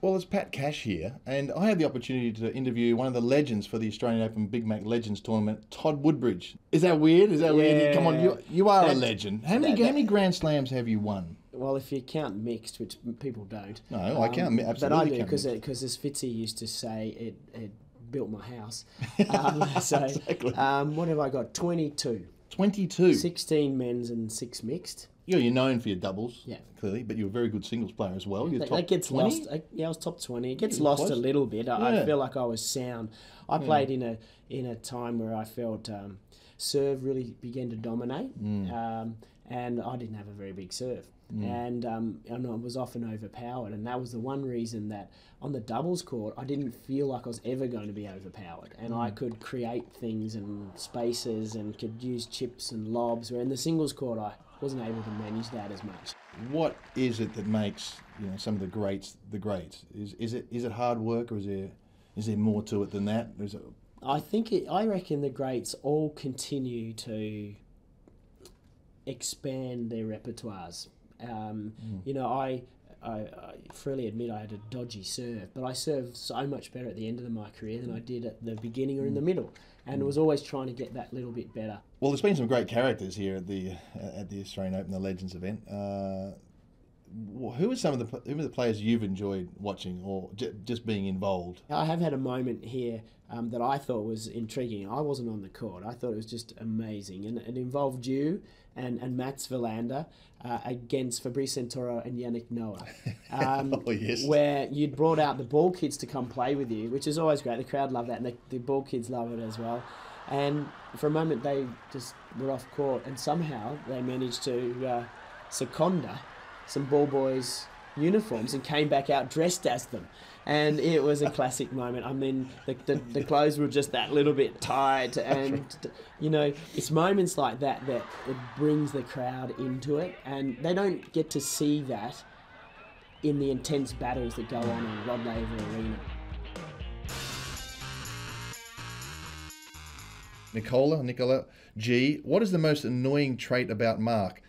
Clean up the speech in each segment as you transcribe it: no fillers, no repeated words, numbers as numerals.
Well, it's Pat Cash here, and I had the opportunity to interview one of the legends for the Australian Open Big Mac Legends Tournament, Todd Woodbridge. Is that weird? Is that weird? Come on, you are a legend. How many Grand Slams have you won? Well, if you count mixed, which people don't. No, I count, absolutely. But I do, because as Fitzy used to say, it built my house. Exactly. What have I got? 22. 22? 16 men's and 6 mixed. You're known for your doubles, yeah, clearly, but you're a very good singles player as well. You're that gets 20? lost. I was top 20. It gets lost a little bit. I feel like I was sound. I played in a time where I felt serve really began to dominate, and I didn't have a very big serve. And I was often overpowered, and that was the one reason that on the doubles court I didn't feel like I was ever going to be overpowered, and I could create things and spaces and could use chips and lobs, where in the singles court I wasn't able to manage that as much. What is it that makes some of the greats the greats? Is it hard work, or is there more to it than that? I reckon the greats all continue to expand their repertoires. I freely admit I had a dodgy serve, but I served so much better at the end of my career than I did at the beginning or in the middle, and was always trying to get that little bit better. Well, there's been some great characters here at the Australian Open, the Legends event. Who are the players you've enjoyed watching or just being involved? I have had a moment here that I thought was intriguing. I wasn't on the court. I thought it was just amazing, and it involved you and Mats Wilander against Fabrice Santoro and Yannick Noah. Oh, yes. Where you'd brought out the ball kids to come play with you, which is always great. The crowd love that, and the ball kids love it as well. And for a moment, they just were off court, and somehow they managed to seconder some ball boys' uniforms and came back out dressed as them. And it was a classic moment. I mean, the clothes were just that little bit tight, and it's moments like that it brings the crowd into it, and they don't get to see that in the intense battles that go on in Rod Laver Arena. Nicola G, what is the most annoying trait about Mark?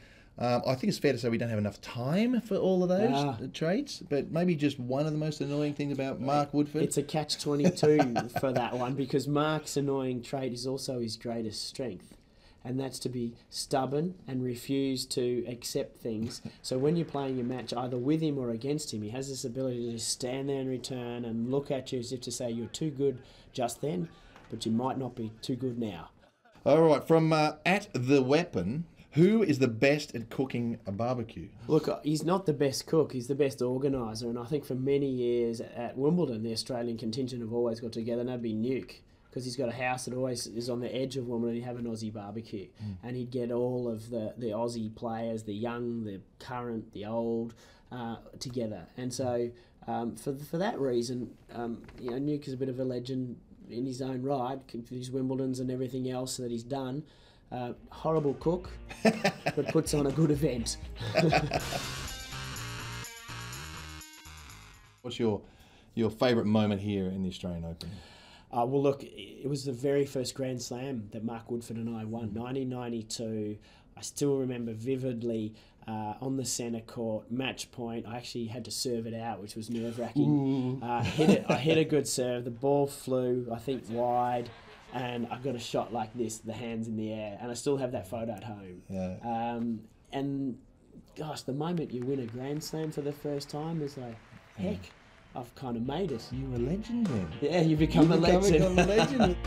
I think it's fair to say we don't have enough time for all of those traits, but maybe just one of the most annoying things about Mark Woodford. It's a catch-22 for that one, because Mark's annoying trait is also his greatest strength, and that's to be stubborn and refuse to accept things. So when you're playing a match either with him or against him, he has this ability to just stand there and return and look at you as if to say you're too good just then, but you might not be too good now. All right, from at the weapon. Who is the best at cooking a barbecue? Look, he's not the best cook, he's the best organiser, and I think for many years at Wimbledon, the Australian contingent have always got together, and that'd be Nuke, because he's got a house that always is on the edge of Wimbledon. He'd have an Aussie barbecue, and he'd get all of the Aussie players, the young, the current, the old, together. And so for that reason, Nuke is a bit of a legend in his own right, his Wimbledons and everything else that he's done. Horrible cook, but puts on a good event. What's your favourite moment here in the Australian Open? Well, look, it was the very first Grand Slam that Mark Woodford and I won, 1992. I still remember vividly on the centre court, match point. I actually had to serve it out, which was nerve-wracking. I hit a good serve. The ball flew, I think, wide. And I got a shot like this, the hands in the air, and I still have that photo at home. Yeah. And gosh, the moment you win a Grand Slam for the first time is like, heck, I've kind of made it. You're a legend then. Yeah, you become a legend.